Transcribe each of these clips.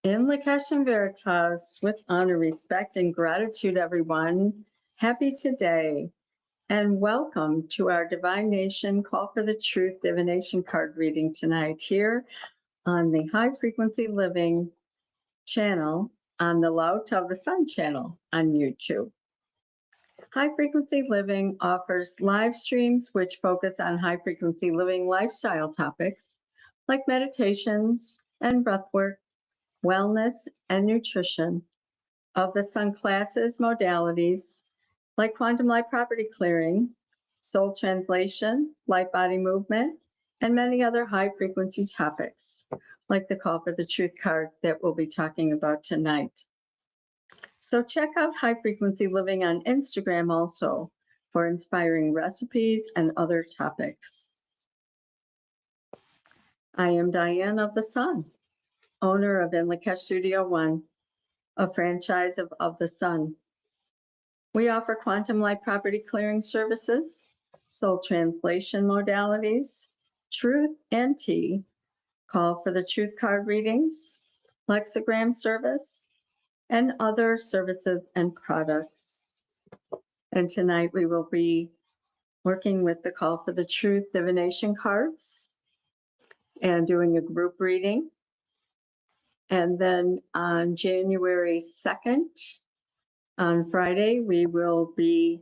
In Lakesh and Veritas, with honor, respect, and gratitude, everyone. Happy today, and welcome to our Divination Call for the Truth Divination card reading tonight here on the High Frequency Living channel on the Light of the Sun channel on YouTube. High Frequency Living offers live streams which focus on high frequency living lifestyle topics like meditations and breathwork, wellness, and nutrition, of the sun classes, modalities like quantum light property clearing, soul translation, light body movement, and many other high frequency topics like the Call for the Truth card that we'll be talking about tonight. So check out High Frequency Living on Instagram also for inspiring recipes and other topics. I am Diane of the Sun, owner of In Lakesh Studio One, a franchise of the Sun. We offer quantum light property clearing services, soul translation modalities, truth and tea, Call for the Truth card readings, lexigram service, and other services and products. And tonight we will be working with the Call for the Truth divination cards and doing a group reading. And then on January 2nd, on Friday, we will be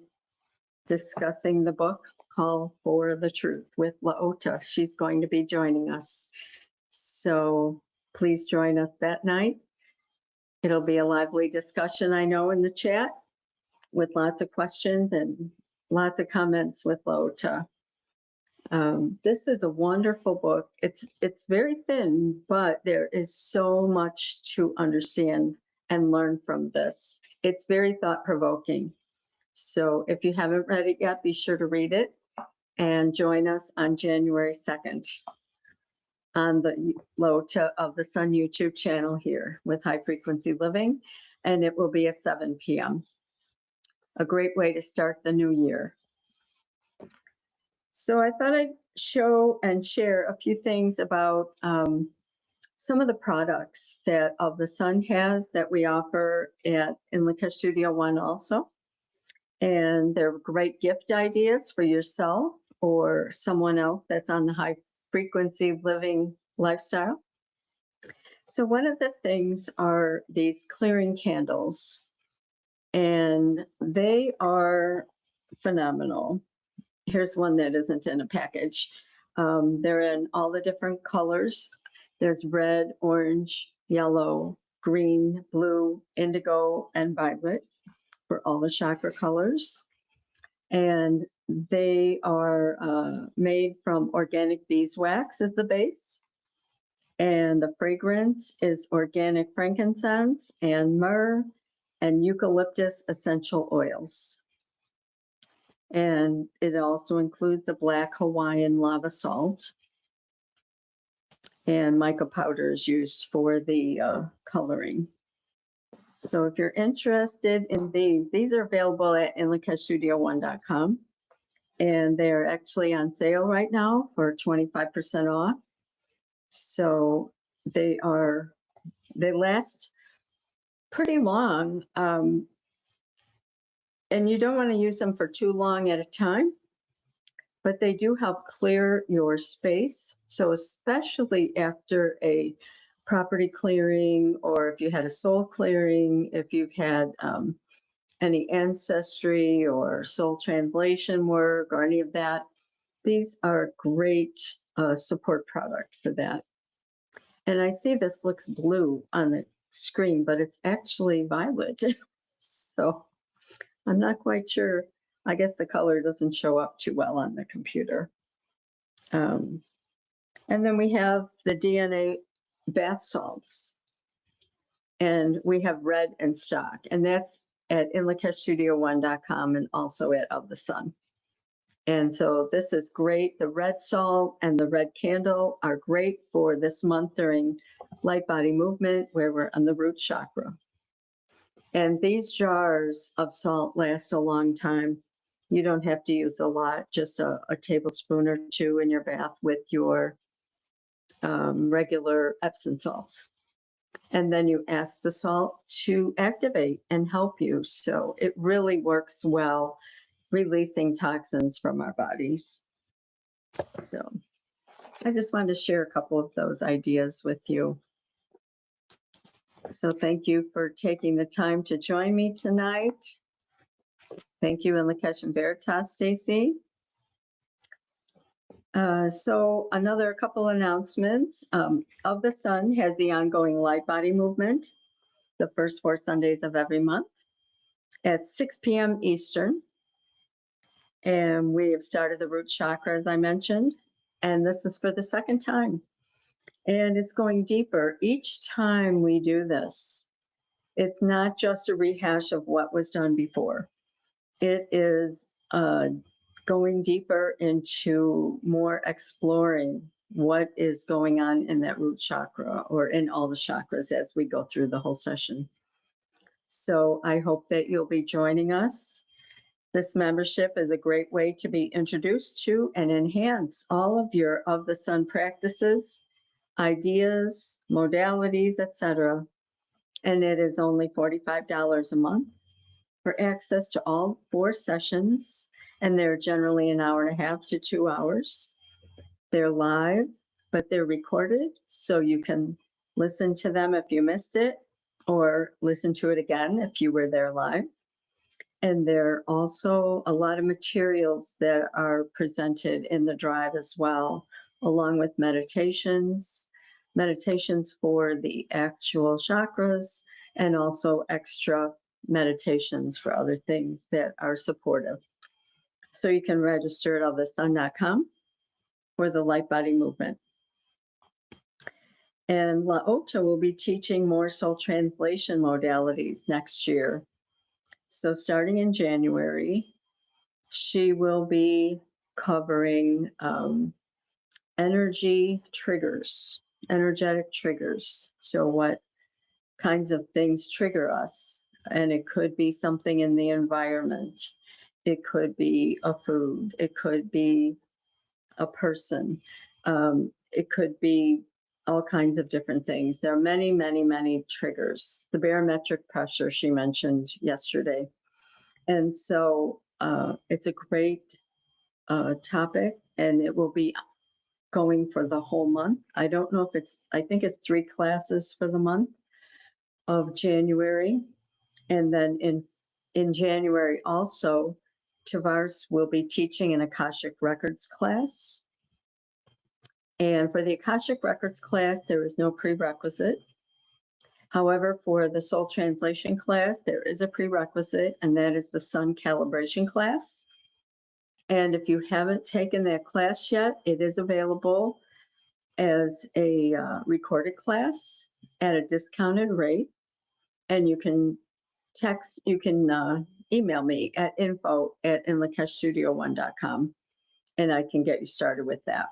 discussing the book Call for the Truth with Laota. She's going to be joining us. So please join us that night. It'll be a lively discussion, I know, in the chat with lots of questions and lots of comments with Laota. This is a wonderful book. It's very thin, but there is so much to understand and learn from this. It's very thought-provoking. So if you haven't read it yet, be sure to read it and join us on January 2nd on the Laota of the Sun YouTube channel here with High Frequency Living, and it will be at 7 p.m. A great way to start the new year. So I thought I'd show and share a few things about some of the products that Of the Sun has that we offer at In Lakesh Studio One also. And they're great gift ideas for yourself or someone else that's on the high frequency living lifestyle. So one of the things are these clearing candles, and they are phenomenal. Here's one that isn't in a package. They're in all the different colors. There's red, orange, yellow, green, blue, indigo, and violet for all the chakra colors. And they are made from organic beeswax as the base. And the fragrance is organic frankincense and myrrh and eucalyptus essential oils. And it also includes the black Hawaiian lava salt. And mica powder is used for the coloring. So if you're interested in these are available at inlakeshstudio1.com. And they're actually on sale right now for 25% off. So they last pretty long. And you don't want to use them for too long at a time, but they do help clear your space. So especially after a property clearing, or if you had a soul clearing, if you've had any ancestry or soul translation work or any of that, these are great support product for that. And I see this looks blue on the screen, but it's actually violet. So I'm not quite sure. I guess the color doesn't show up too well on the computer. And then we have the DNA bath salts. And we have red in stock. And that's at inlakeshstudio1.com and also at Of the Sun. And so this is great. The red salt and the red candle are great for this month during light body movement where we're on the root chakra. And these jars of salt last a long time. You don't have to use a lot, just a tablespoon or two in your bath with your regular Epsom salts. And then you ask the salt to activate and help you. So it really works well, releasing toxins from our bodies. So I just wanted to share a couple of those ideas with you. So thank you for taking the time to join me tonight. Thank you, Lakesh and Veritas, Stacy. So another couple announcements. Of the Sun has the ongoing light body movement, the first 4 Sundays of every month at 6 p.m. Eastern. And we have started the root chakra, as I mentioned, and this is for the second time. And it's going deeper. Each time we do this, it's not just a rehash of what was done before. It is going deeper into more exploring what is going on in that root chakra or in all the chakras as we go through the whole session. So I hope that you'll be joining us. This membership is a great way to be introduced to and enhance all of your of the Sun practices, ideas, modalities, etc. And it is only $45 a month for access to all 4 sessions, and they're generally an hour and a half to 2 hours. They're live, but they're recorded, so you can listen to them if you missed it, or listen to it again if you were there live. And there are also a lot of materials that are presented in the drive as well, along with meditations for the actual chakras, and also extra meditations for other things that are supportive. So you can register at allthesun.com for the light body movement. And Laota will be teaching more soul translation modalities next year. So starting in January, she will be covering energetic triggers. So what kinds of things trigger us? And it could be something in the environment. It could be a food. It could be a person. It could be all kinds of different things. There are many, many, many triggers. The barometric pressure she mentioned yesterday. And so it's a great topic, and it will be going for the whole month. I don't know if I think it's 3 classes for the month of January. And then in January also, Tavares will be teaching an Akashic Records class. And for the Akashic Records class, there is no prerequisite. However, for the Soul Translation class, there is a prerequisite, and that is the Sun Calibration class. And if you haven't taken that class yet, it is available as a recorded class at a discounted rate. And you can email me at info@inlakeshstudio1.com, and I can get you started with that.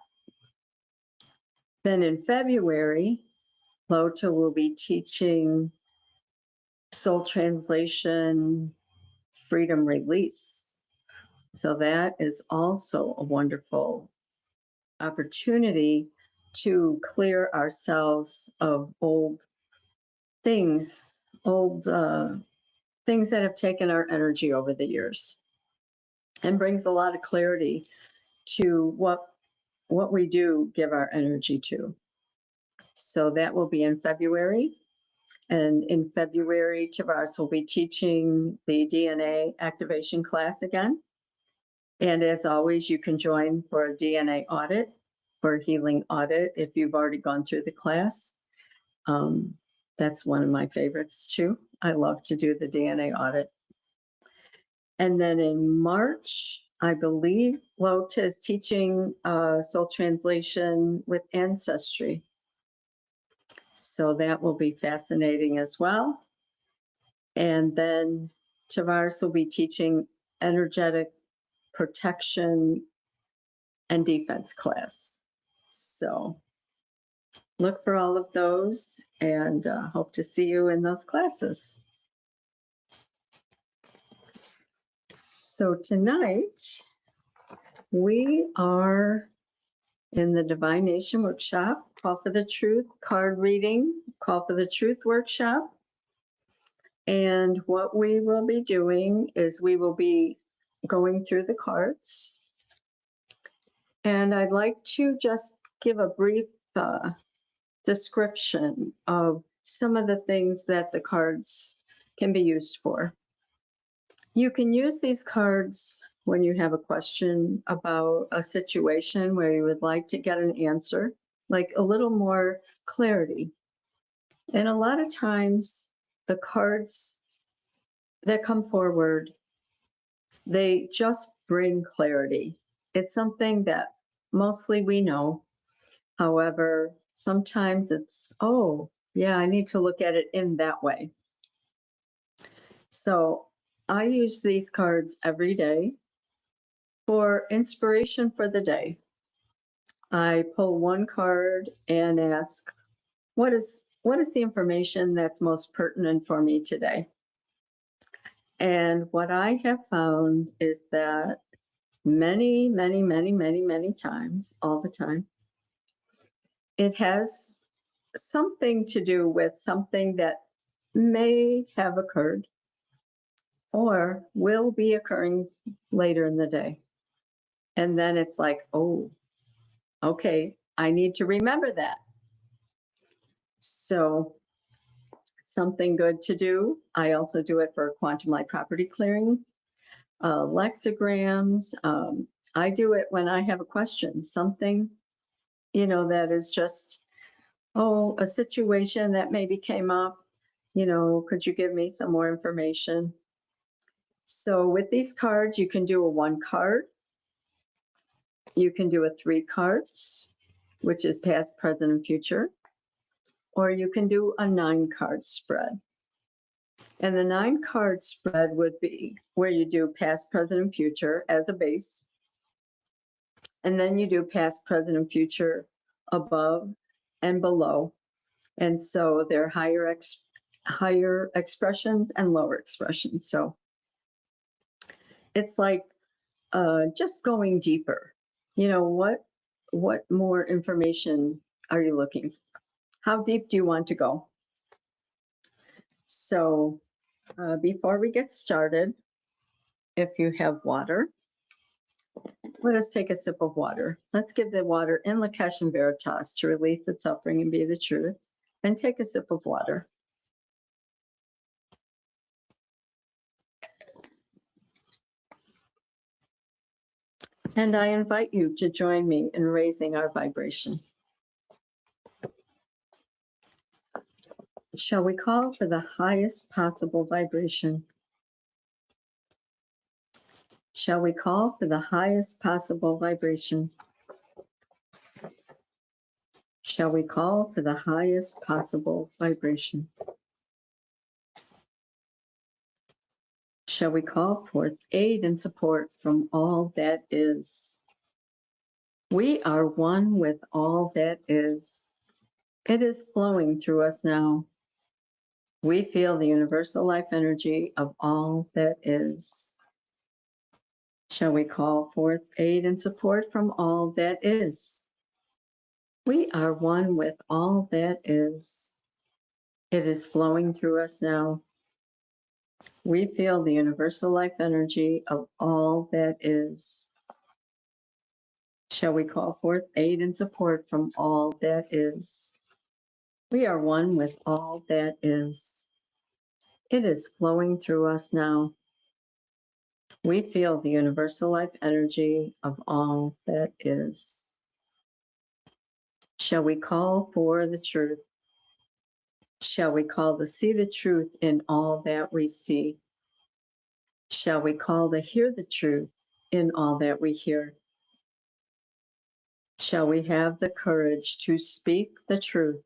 Then in February, Lota will be teaching Soul Translation Freedom Release. So that is also a wonderful opportunity to clear ourselves of old things that have taken our energy over the years, and brings a lot of clarity to what we do give our energy to. So that will be in February. And in February, Tavares will be teaching the DNA activation class again. And as always, you can join for a DNA audit, for a healing audit, if you've already gone through the class. That's one of my favorites too. I love to do the DNA audit. And then in March, I believe Lota is teaching soul translation with ancestry. So that will be fascinating as well. And then Tavares will be teaching energetic protection and defense class. So look for all of those, and hope to see you in those classes. So tonight we are in the Divination workshop, Call for the Truth card reading, Call for the Truth workshop. And what we will be doing is we will be going through the cards. And I'd like to just give a brief description of some of the things that the cards can be used for. You can use these cards when you have a question about a situation where you would like to get an answer, like a little more clarity. And a lot of times, the cards that come forward, they just bring clarity. It's something that mostly we know. However, sometimes it's, oh, yeah, I need to look at it in that way. So I use these cards every day for inspiration for the day. I pull one card and ask, what is the information that's most pertinent for me today? And what I have found is that many times, all the time, it has something to do with something that may have occurred or will be occurring later in the day. And then it's like, oh, okay, I need to remember that. So something good to do. I also do it for quantum light property clearing, lexicograms. I do it when I have a question, something, that is just, oh, a situation that maybe came up, could you give me some more information? So with these cards, you can do a 1 card. You can do a 3 cards, which is past, present, and future. Or you can do a 9 card spread. And the 9 card spread would be where you do past, present, and future as a base. And then you do past, present, and future above and below. And so they're higher expressions and lower expressions. So it's like just going deeper. What more information are you looking for? How deep do you want to go? So before we get started, if you have water, let us take a sip of water. Let's give the water in Lakesh and Veritas to release its suffering and be the truth. And take a sip of water. And I invite you to join me in raising our vibration. Shall we call for the highest possible vibration? Shall we call for the highest possible vibration? Shall we call for the highest possible vibration? Shall we call forth aid and support from all that is? We are one with all that is. It is flowing through us now. We feel the universal life energy of all that is. Shall we call forth aid and support from all that is? We are one with all that is. It is flowing through us now. We feel the universal life energy of all that is. Shall we call forth aid and support from all that is? We are one with all that is. It is flowing through us now. We feel the universal life energy of all that is. Shall we call for the truth? Shall we call to see the truth in all that we see? Shall we call to hear the truth in all that we hear? Shall we have the courage to speak the truth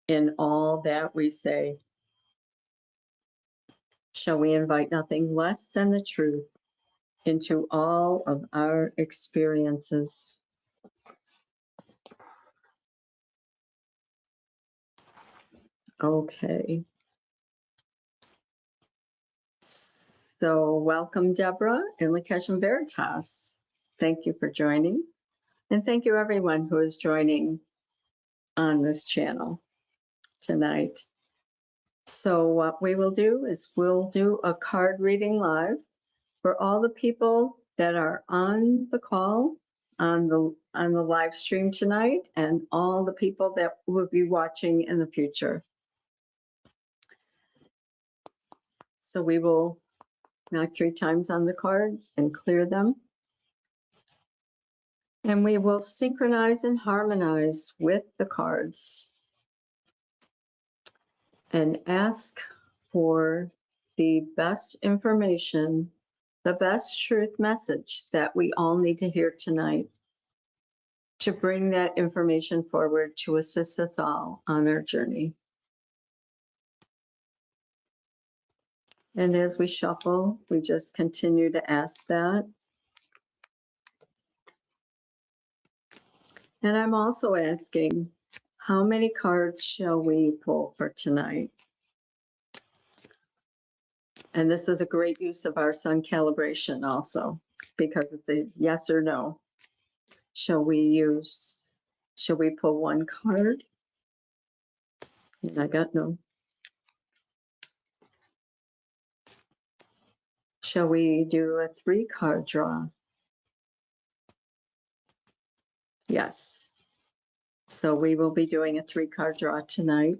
in all that we say? Shall we invite nothing less than the truth into all of our experiences? Okay. So welcome, Deborah and Lakesh and Veritas. Thank you for joining. And thank you everyone who is joining on this channel tonight. So what we will do is we'll do a card reading live for all the people that are on the call, on the live stream tonight, and all the people that will be watching in the future. So we will knock 3 times on the cards and clear them. And we will synchronize and harmonize with the cards and ask for the best information, the best truth message that we all need to hear tonight to bring that information forward to assist us all on our journey. And as we shuffle, we just continue to ask that. And I'm also asking, how many cards shall we pull for tonight? And this is a great use of our sun calibration also, because it's a yes or no. Shall we pull 1 card? And I got no. Shall we do a 3-card draw? Yes. So we will be doing a 3-card draw tonight,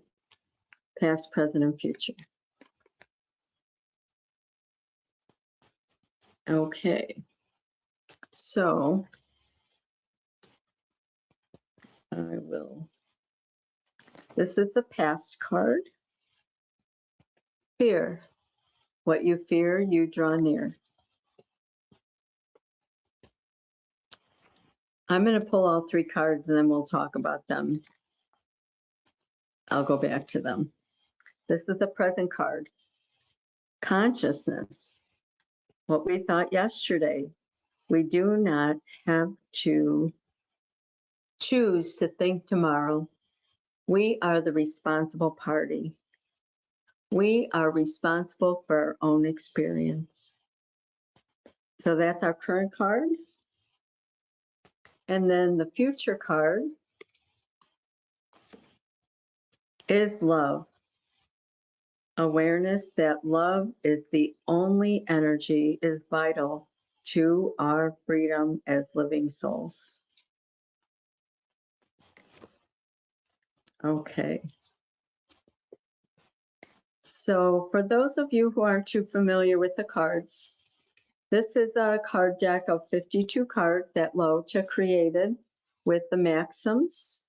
past, present, and future. Okay. So I will. This is the past card. Fear. What you fear, you draw near. I'm going to pull all 3 cards and then we'll talk about them. I'll go back to them. This is the present card. Consciousness. What we thought yesterday. We do not have to choose to think tomorrow. We are the responsible party. We are responsible for our own experience. So that's our current card. And then the future card is love. Awareness that love is the only energy, is vital to our freedom as living souls. Okay. So for those of you who aren't too familiar with the cards, this is a card deck of 52 cards that Locha created with the maxims.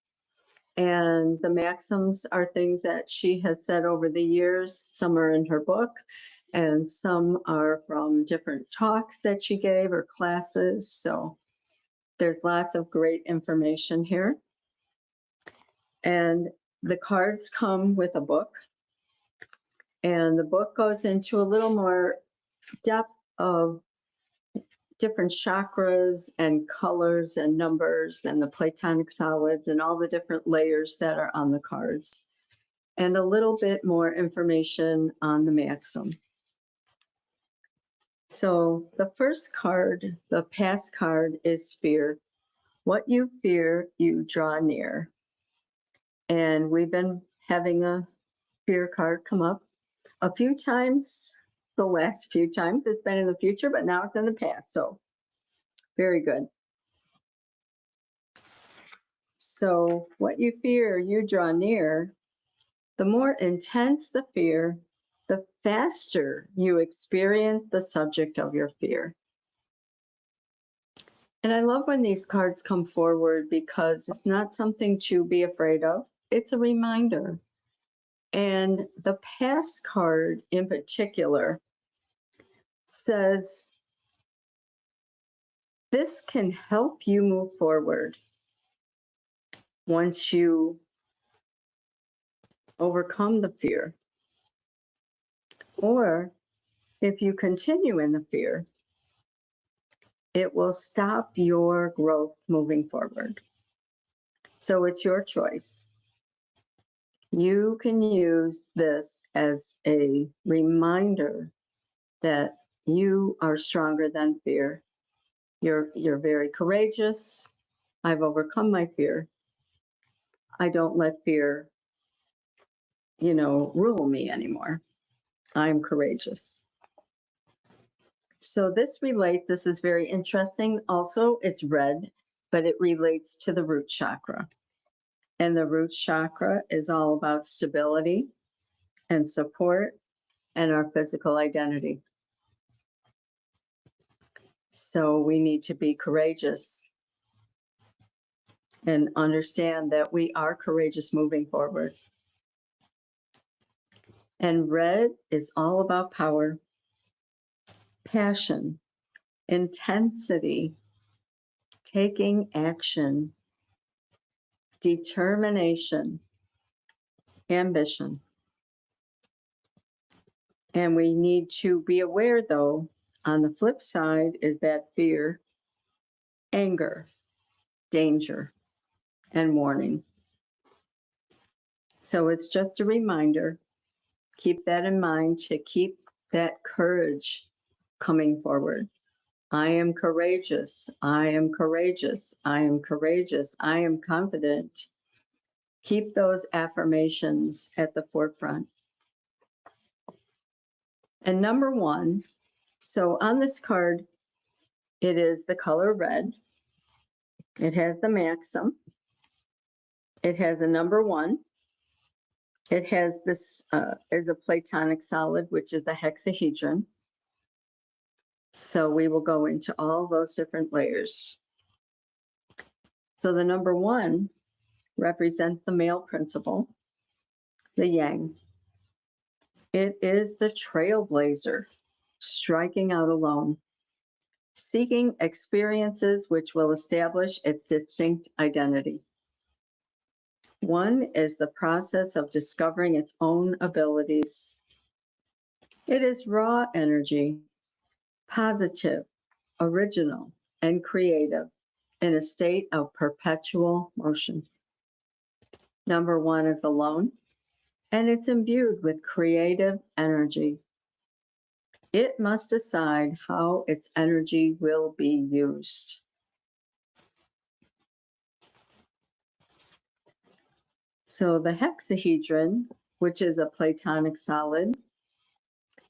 And the maxims are things that she has said over the years. Some are in her book, and some are from different talks that she gave or classes. So there's lots of great information here. And the cards come with a book. And the book goes into a little more depth of different chakras and colors and numbers and the Platonic solids and all the different layers that are on the cards, and a little bit more information on the maxim. So the first card, the past card, is fear. What you fear, you draw near. And we've been having a fear card come up a few times. The last few times it's been in the future, but now it's in the past. So very good. So what you fear, you draw near. The more intense the fear, the faster you experience the subject of your fear. And I love when these cards come forward because it's not something to be afraid of. It's a reminder. And the past card in particular says, this can help you move forward once you overcome the fear. Or if you continue in the fear, it will stop your growth moving forward. So it's your choice. You can use this as a reminder that you are stronger than fear. You're very courageous. I've overcome my fear. I don't let fear, rule me anymore. I'm courageous. So this is very interesting. Also, it's red, but it relates to the root chakra. And the root chakra is all about stability and support and our physical identity. So we need to be courageous and understand that we are courageous moving forward. And red is all about power, passion, intensity, taking action, determination, ambition. And we need to be aware, though, on the flip side is that fear, anger, danger, and warning. So it's just a reminder. Keep that in mind to keep that courage coming forward. I am courageous. I am courageous. I am courageous. I am confident. Keep those affirmations at the forefront. And number 1, so on this card, it is the color red. It has the maxim. It has a number 1. It has this is a platonic solid, which is the hexahedron. So we will go into all those different layers. So the number 1 represents the male principle, the yang. It is the trailblazer, striking out alone, seeking experiences which will establish its distinct identity. 1 is the process of discovering its own abilities. It is raw energy, positive, original, and creative in a state of perpetual motion. Number 1 is alone, and it's imbued with creative energy. It must decide how its energy will be used. So the hexahedron, which is a platonic solid,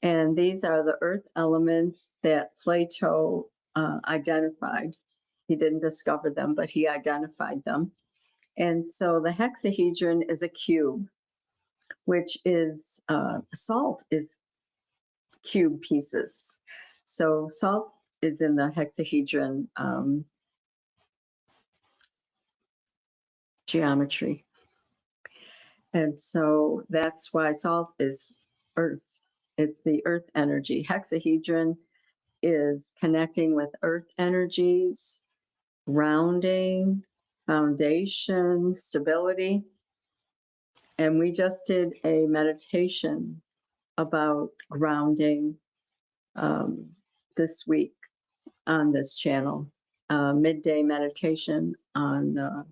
and these are the earth elements that Plato identified. He didn't discover them, but he identified them. And so the hexahedron is a cube, which is salt is cube pieces. So salt is in the hexahedron geometry. And so that's why salt is earth. It's the earth energy. Hexahedron is connecting with earth energies, grounding, foundation, stability. And we just did a meditation about grounding this week on this channel, midday meditation on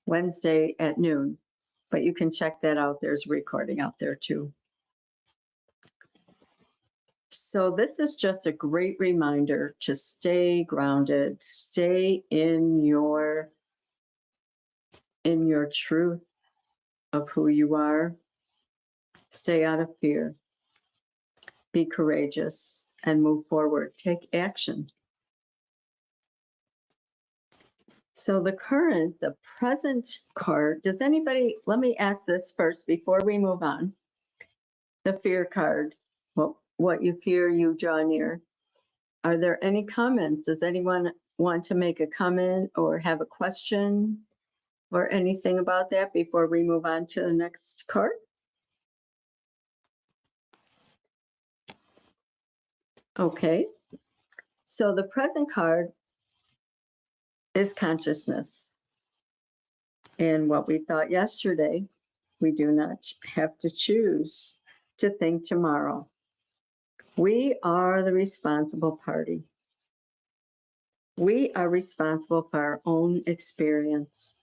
Wednesday at noon. But you can check that out. There's a recording out there too. So this is just a great reminder to stay grounded, stay in your truth of who you are, stay out of fear, be courageous, and move forward. Take action. So the present card, does anybody, let me ask this first before we move on. The fear card, what you fear, you draw near. Are there any comments? Does anyone want to make a comment or have a question or anything about that before we move on to the next card? Okay. So the present card is consciousness. And what we thought yesterday, we do not have to choose to think tomorrow. We are the responsible party. We are responsible for our own experience.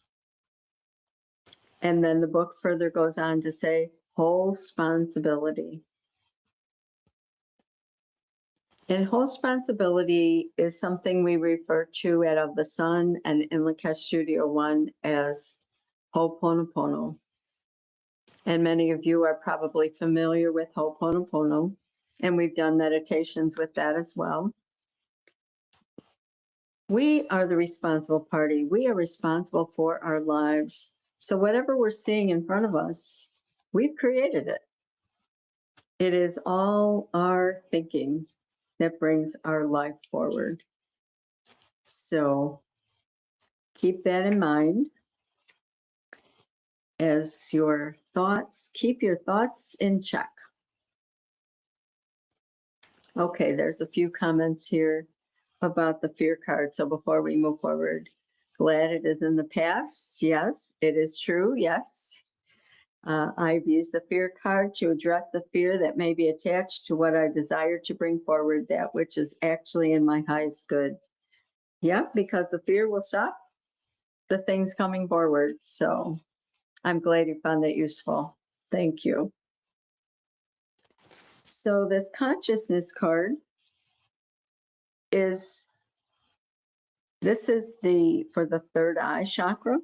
And then the book further goes on to say, whole responsibility. And responsibility is something we refer to at Of the Sun and in Lakesh Studio One as Ho'oponopono. And many of you are probably familiar with Ho'oponopono, and we've done meditations with that as well. We are the responsible party. We are responsible for our lives. So whatever we're seeing in front of us, we've created it. It is all our thinking that brings our life forward. So keep that in mind as your thoughts, keep your thoughts in check. Okay, there's a few comments here about the fear card. So before we move forward, glad it is in the past. Yes, it is true. Yes. I've used the fear card to address the fear that may be attached to what I desire to bring forward, that which is actually in my highest good. Yeah, because the fear will stop the things coming forward. So I'm glad you found that useful. Thank you. So this consciousness card is, this is for the third eye chakra.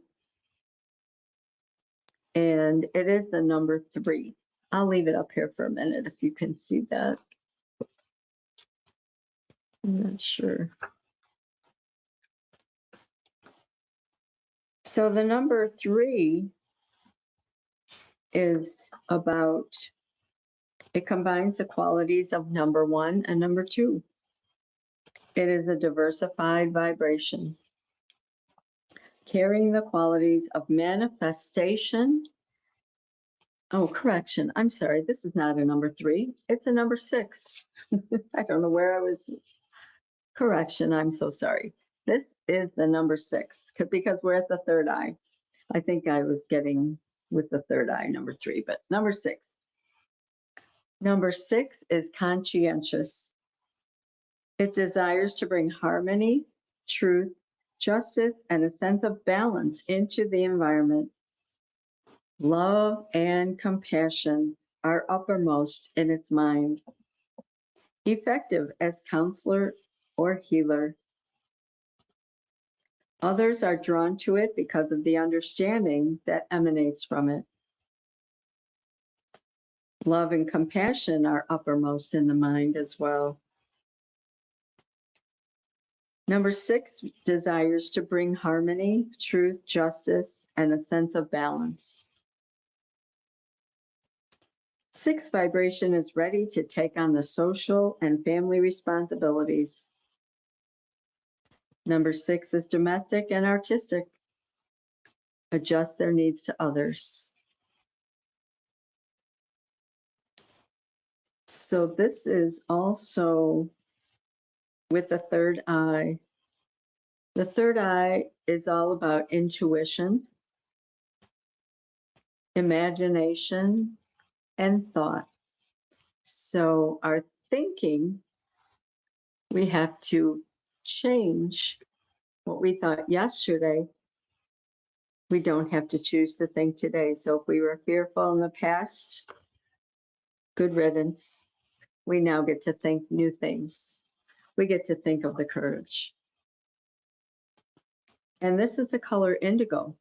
And it is the number 3. I'll leave it up here for a minute if you can see that. I'm not sure. So the number 3 is about, it combines the qualities of number 1 and number 2. It is a diversified vibration, carrying the qualities of manifestation. Oh, correction. I'm sorry. This is not a number 3. It's a number 6. I don't know where I was. Correction. I'm so sorry. This is the number 6 because we're at the third eye. I think I was getting with the third eye, number 3, but number 6. Number 6 is conscientious. It desires to bring harmony, truth, justice, and a sense of balance into the environment. Love and compassion are uppermost in its mind. Effective as counselor or healer. Others are drawn to it because of the understanding that emanates from it. Love and compassion are uppermost in the mind as well. Number 6 desires to bring harmony, truth, justice, and a sense of balance. 6 vibration is ready to take on the social and family responsibilities. Number 6 is domestic and artistic. Adjust their needs to others. So this is also with the third eye. The third eye is all about intuition, imagination, and thought. So our thinking, we have to change what we thought yesterday. We don't have to choose to think today. So if we were fearful in the past, good riddance. We now get to think new things. We get to think of the courage. And this is the color indigo,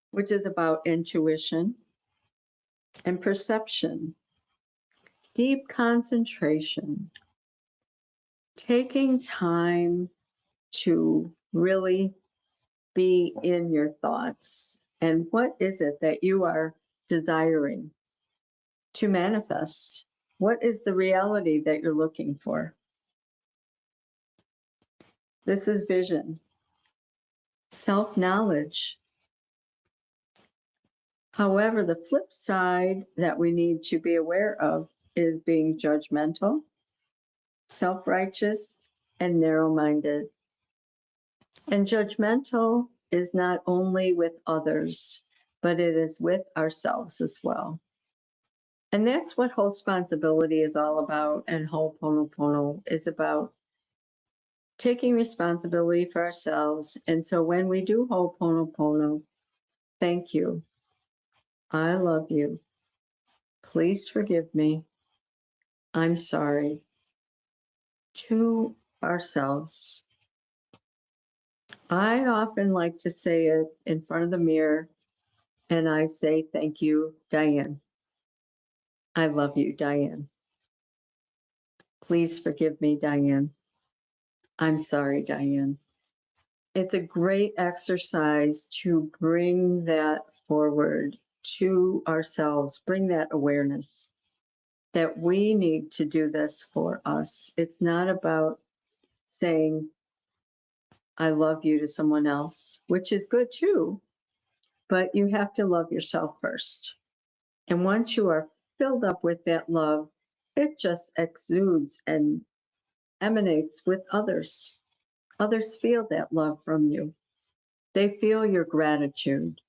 which is about intuition and perception, deep concentration, taking time to really be in your thoughts. And what is it that you are desiring to manifest? What is the reality that you're looking for? This is vision, self-knowledge. However, the flip side that we need to be aware of is being judgmental, self-righteous, and narrow-minded. And judgmental is not only with others, but it is with ourselves as well. And that's what whole responsibility is all about, and Ho'oponopono is about taking responsibility for ourselves. And so when we do Ho'oponopono, thank you. I love you. Please forgive me. I'm sorry to ourselves. I often like to say it in front of the mirror, and I say, thank you, Diane. I love you, Diane. Please forgive me, Diane. I'm sorry, Diane. It's a great exercise to bring that forward to ourselves, bring that awareness that we need to do this for us. It's not about saying, I love you to someone else, which is good too, but you have to love yourself first. And once you are filled up with that love, it just exudes and emanates with others. Others feel that love from you. They feel your gratitude.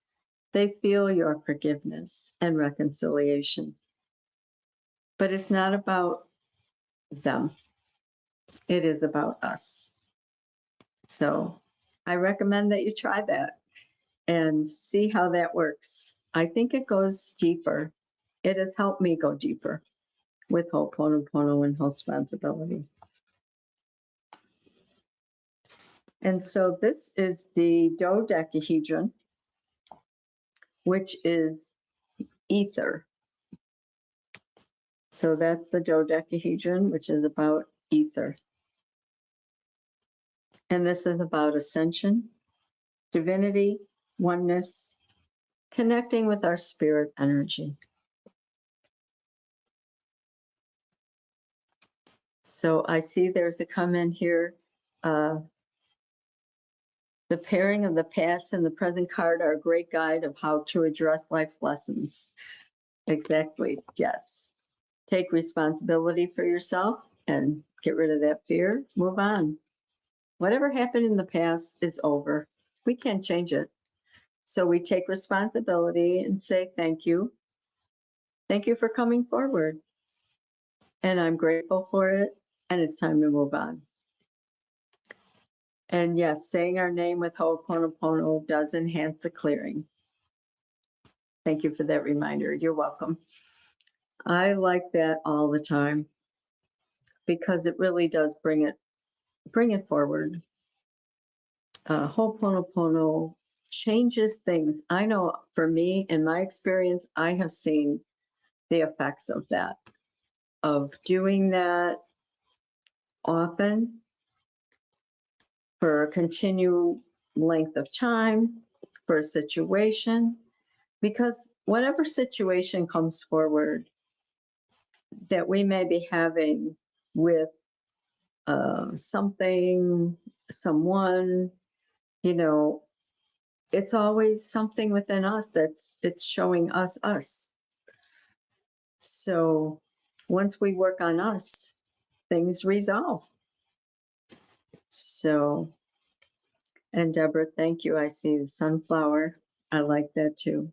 They feel your forgiveness and reconciliation. But it's not about them. It is about us. So I recommend that you try that and see how that works. I think it goes deeper. It has helped me go deeper with Ho'oponopono and responsibility. And so this is the dodecahedron, which is ether. So that's the dodecahedron, which is about ether. And this is about ascension, divinity, oneness, connecting with our spirit energy. So I see there's a comment here. The pairing of the past and the present card are a great guide of how to address life's lessons. Exactly, yes. Take responsibility for yourself and get rid of that fear. Move on. Whatever happened in the past is over. We can't change it. So we take responsibility and say thank you. Thank you for coming forward. And I'm grateful for it. And it's time to move on. And yes, saying our name with Ho'oponopono does enhance the clearing. Thank you for that reminder. You're welcome. I like that all the time because it really does bring it forward. Ho'oponopono changes things. I know for me, in my experience, I have seen the effects of that, of doing that often for a continued length of time, for a situation, because whatever situation comes forward that we may be having with something, someone, it's always something within us it's showing us. So once we work on us, things resolve. So, and Deborah, thank you. I see the sunflower. I like that too.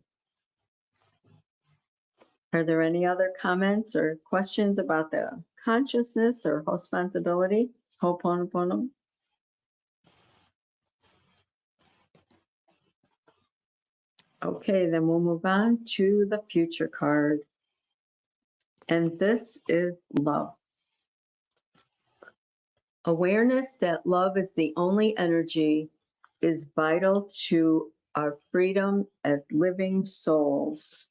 Are there any other comments or questions about the consciousness or responsibility? Ho'oponopono. Okay, then we'll move on to the future card. And this is love. Awareness that love is the only energy is vital to our freedom as living souls.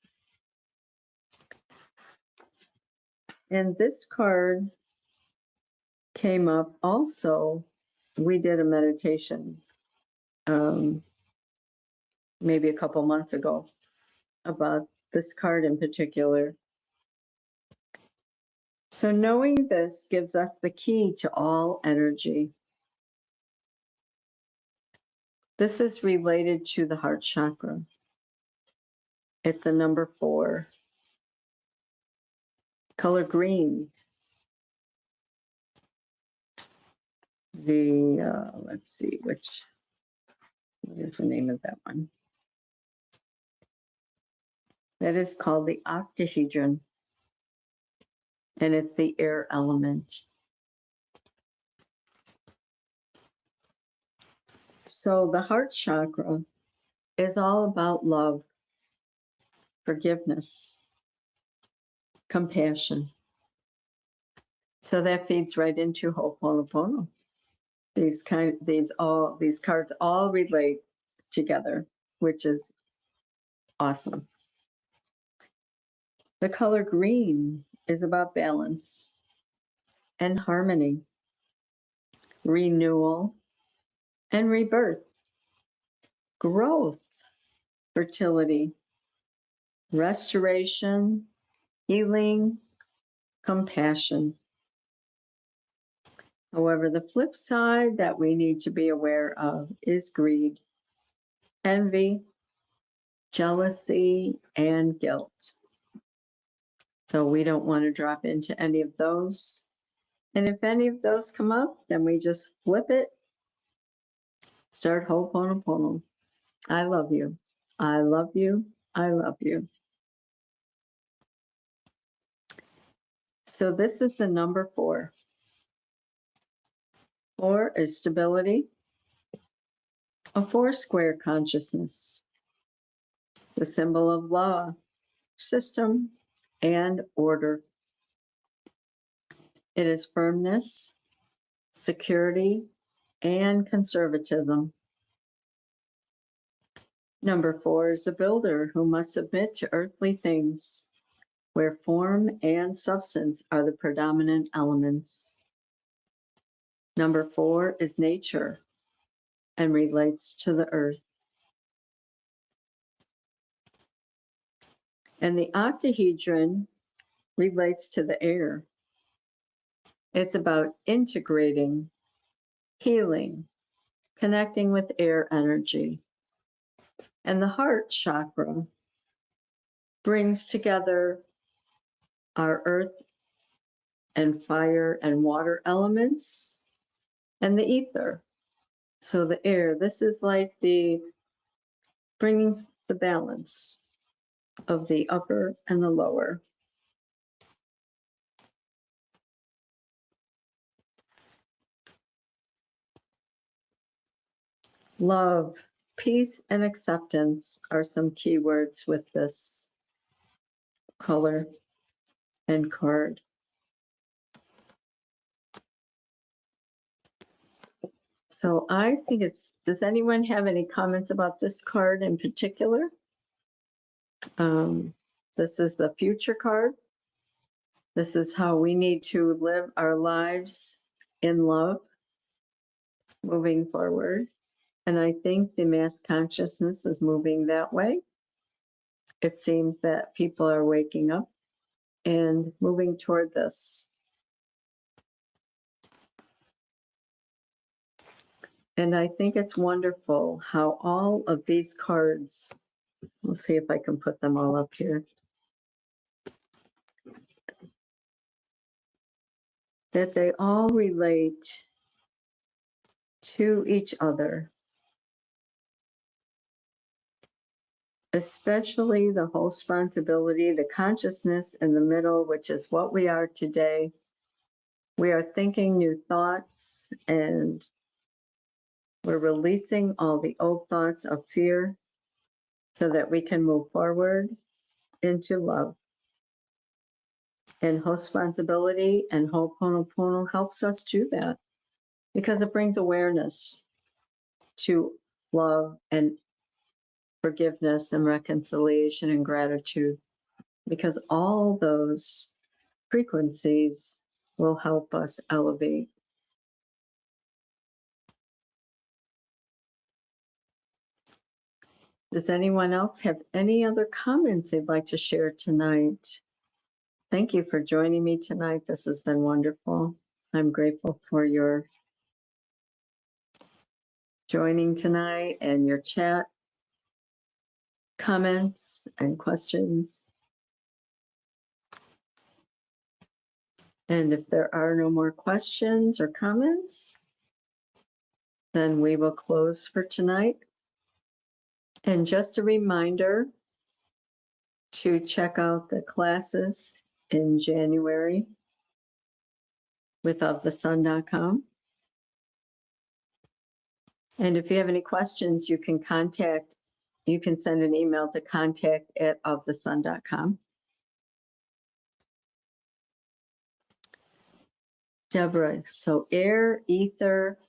And this card came up also. We did a meditation maybe a couple months ago about this card in particular. So knowing this gives us the key to all energy. This is related to the heart chakra. It's the number 4. Color green. Let's see, what is the name of that one? That is called the octahedron, and it's the air element. So the heart chakra is all about love, forgiveness, compassion. So that feeds right into Ho'oponopono. These cards all relate together, which is awesome. The color green is about balance and harmony, renewal and rebirth, growth, fertility, restoration, healing, compassion. However, the flip side that we need to be aware of is greed, envy, jealousy, and guilt. So we don't want to drop into any of those. And if any of those come up, then we just flip it, start Ho'oponopono. I love you. I love you. I love you. So this is the number 4. 4 is stability, a 4 square consciousness, the symbol of law, system, and order. It is firmness, security, and conservatism. Number 4 is the builder who must submit to earthly things, where form and substance are the predominant elements. Number 4 is nature and relates to the earth. And the octahedron relates to the air. It's about integrating, healing, connecting with air energy. And the heart chakra brings together our earth and fire and water elements and the ether. So the air, this is like the bringing the balance of the upper and the lower. Love, peace, and acceptance are some keywords with this color and card. So I think does anyone have any comments about this card in particular? This is the future card. This is how we need to live our lives in love moving forward. And I think the mass consciousness is moving that way. It seems that people are waking up and moving toward this. And I think it's wonderful how all of these cards, let's see if I can put them all up here, that they all relate to each other, especially the whole responsibility, the consciousness in the middle, which is what we are today. We are thinking new thoughts and we're releasing all the old thoughts of fear so that we can move forward into love. And responsibility and Ho'oponopono helps us do that because it brings awareness to love and forgiveness and reconciliation and gratitude, because all those frequencies will help us elevate. Does anyone else have any other comments they'd like to share tonight? Thank you for joining me tonight. This has been wonderful. I'm grateful for your joining tonight and your chat, comments, and questions. And if there are no more questions or comments, then we will close for tonight. And just a reminder to check out the classes in January with ofthesun.com. And if you have any questions, you can send an email to contact@ofthesun.com. Deborah. So air, ether.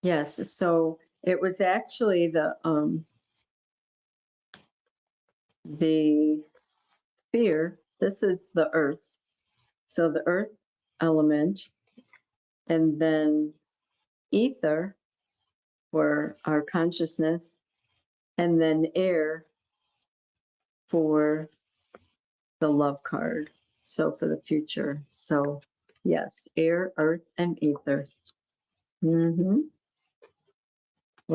Yes, so it was actually the sphere. This is the earth. So the earth element, and then ether for our consciousness, and then air for the love card. So for the future. So yes, air, earth, and ether. We're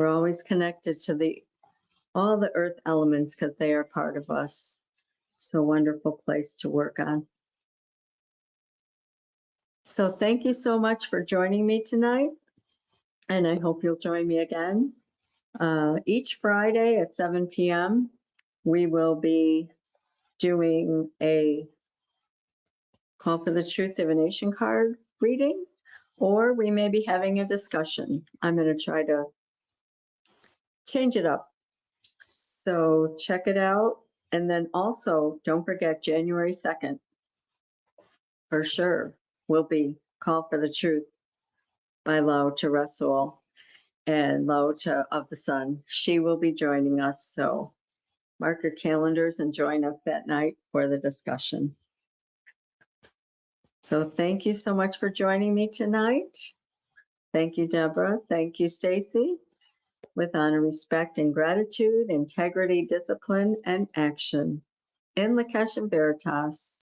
always connected to all the earth elements because they are part of us. It's a wonderful place to work on. So thank you so much for joining me tonight. And I hope you'll join me again. Each Friday at 7 p.m., we will be doing a Call for the Truth Divination card reading, or we may be having a discussion. I'm going to try to change it up. So check it out. And then also, don't forget January 2nd, for sure, will be Call for the Truth by Lao to Rasul and Lao to of the Sun. She will be joining us. So mark your calendars and join us that night for the discussion. So thank you so much for joining me tonight. Thank you, Deborah. Thank you, Stacy. With honor, respect, and gratitude, integrity, discipline, and action. In Lakesh and Veritas.